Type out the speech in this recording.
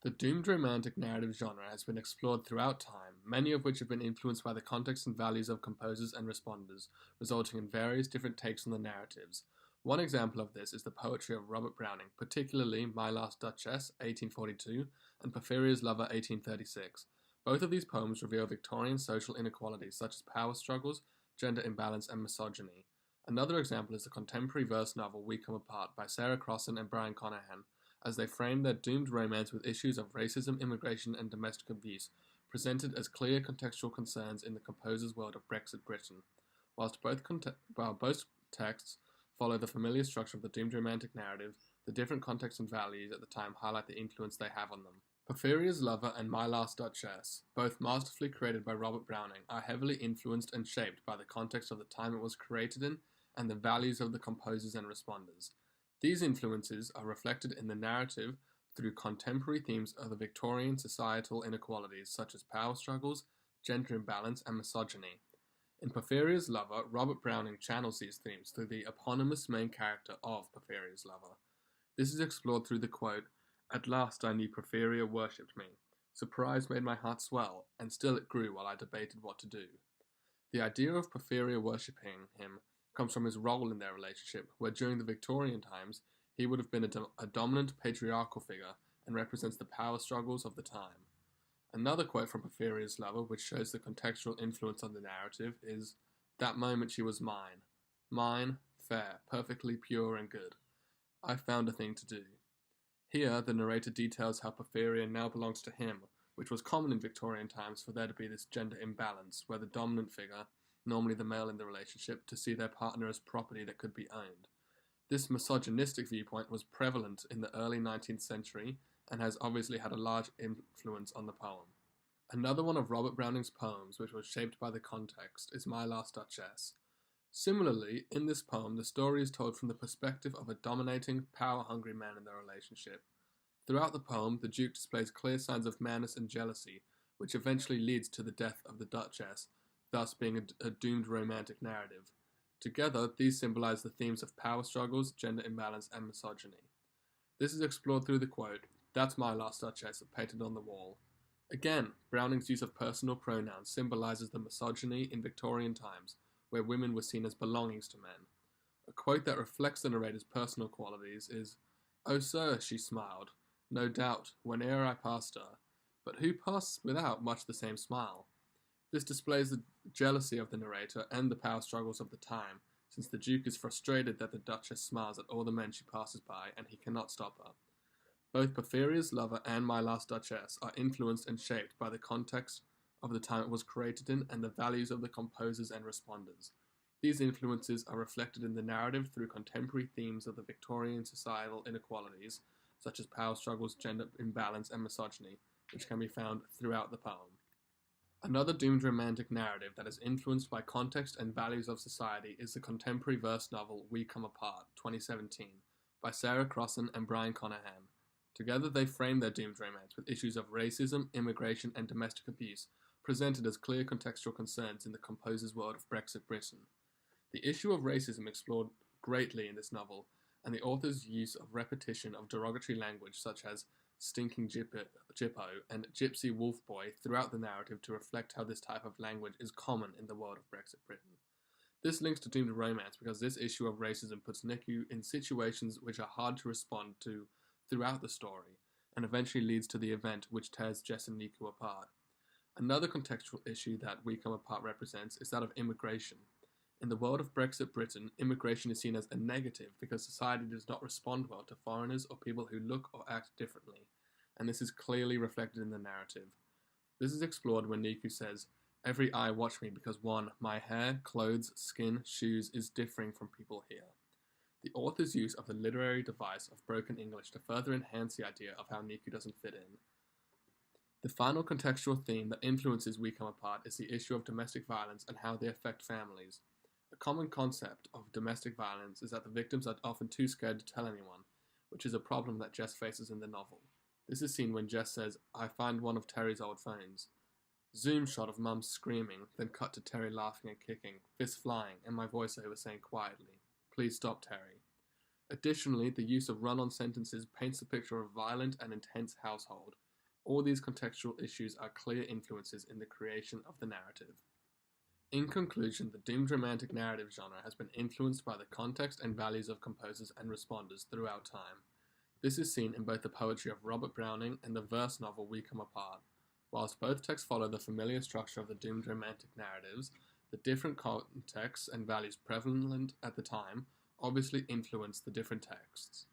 The doomed romantic narrative genre has been explored throughout time, many of which have been influenced by the context and values of composers and responders, resulting in various different takes on the narratives. One example of this is the poetry of Robert Browning, particularly My Last Duchess, 1842, and Porphyria's Lover, 1836. Both of these poems reveal Victorian social inequalities such as power struggles, gender imbalance, and misogyny. Another example is the contemporary verse novel We Come Apart by Sarah Crossan and Brian Conahan, as they frame their doomed romance with issues of racism, immigration, and domestic abuse, presented as clear contextual concerns in the composer's world of Brexit Britain. While both texts follow the familiar structure of the doomed romantic narrative, the different contexts and values at the time highlight the influence they have on them. Porphyria's Lover and My Last Duchess, both masterfully created by Robert Browning, are heavily influenced and shaped by the context of the time it was created in and the values of the composers and responders. These influences are reflected in the narrative through contemporary themes of the Victorian societal inequalities such as power struggles, gender imbalance, and misogyny. In Porphyria's Lover, Robert Browning channels these themes through the eponymous main character of Porphyria's Lover. This is explored through the quote, "At last I knew Porphyria worshipped me. Surprise made my heart swell, and still it grew while I debated what to do." The idea of Porphyria worshipping him comes from his role in their relationship, where during the Victorian times he would have been a dominant patriarchal figure and represents the power struggles of the time. Another quote from Porphyria's Lover, which shows the contextual influence on the narrative, is, "That moment she was mine. Mine, fair, perfectly pure and good. I found a thing to do." Here, the narrator details how Porphyria now belongs to him, which was common in Victorian times for there to be this gender imbalance, where the dominant figure, normally the male in the relationship, to see their partner as property that could be owned. This misogynistic viewpoint was prevalent in the early 19th century and has obviously had a large influence on the poem. Another one of Robert Browning's poems, which was shaped by the context, is My Last Duchess. Similarly, in this poem, the story is told from the perspective of a dominating, power-hungry man in their relationship. Throughout the poem, the Duke displays clear signs of madness and jealousy, which eventually leads to the death of the Duchess, thus being a doomed romantic narrative. Together, these symbolize the themes of power struggles, gender imbalance, and misogyny. This is explored through the quote, "That's my last Duchess," painted on the wall. Again, Browning's use of personal pronouns symbolizes the misogyny in Victorian times, where women were seen as belongings to men. A quote that reflects the narrator's personal qualities is, "Oh, sir," she smiled, "no doubt, whene'er I passed her, but who passed without much the same smile?" This displays the jealousy of the narrator and the power struggles of the time, since the Duke is frustrated that the Duchess smiles at all the men she passes by and he cannot stop her. Both Porphyria's Lover and My Last Duchess are influenced and shaped by the context of the time it was created in and the values of the composers and responders. These influences are reflected in the narrative through contemporary themes of the Victorian societal inequalities, such as power struggles, gender imbalance, and misogyny, which can be found throughout the poem. Another doomed romantic narrative that is influenced by context and values of society is the contemporary verse novel We Come Apart, 2017, by Sarah Crossan and Brian Conahan. Together they frame their doomed romance with issues of racism, immigration, and domestic abuse, presented as clear contextual concerns in the composer's world of Brexit Britain. The issue of racism explored greatly in this novel, and the author's use of repetition of derogatory language such as stinking Jippo and gypsy wolf boy throughout the narrative to reflect how this type of language is common in the world of Brexit Britain. This links to doomed romance because this issue of racism puts Niku in situations which are hard to respond to throughout the story, and eventually leads to the event which tears Jess and Niku apart. Another contextual issue that We Come Apart represents is that of immigration. In the world of Brexit Britain, immigration is seen as a negative because society does not respond well to foreigners or people who look or act differently, and this is clearly reflected in the narrative. This is explored when Niku says, "Every eye watch me because one, my hair, clothes, skin, shoes is differing from people here." The author's use of the literary device of broken English to further enhance the idea of how Niku doesn't fit in. The final contextual theme that influences We Come Apart is the issue of domestic violence and how they affect families. A common concept of domestic violence is that the victims are often too scared to tell anyone, which is a problem that Jess faces in the novel. This is seen when Jess says, "I find one of Terry's old phones." Zoom shot of Mum screaming, then cut to Terry laughing and kicking, fists flying, and my voiceover saying quietly, "Please stop, Terry." Additionally, the use of run-on sentences paints a picture of a violent and intense household. All these contextual issues are clear influences in the creation of the narrative. In conclusion, the doomed romantic narrative genre has been influenced by the context and values of composers and responders throughout time. This is seen in both the poetry of Robert Browning and the verse novel We Come Apart. Whilst both texts follow the familiar structure of the doomed romantic narratives, the different contexts and values prevalent at the time obviously influence the different texts.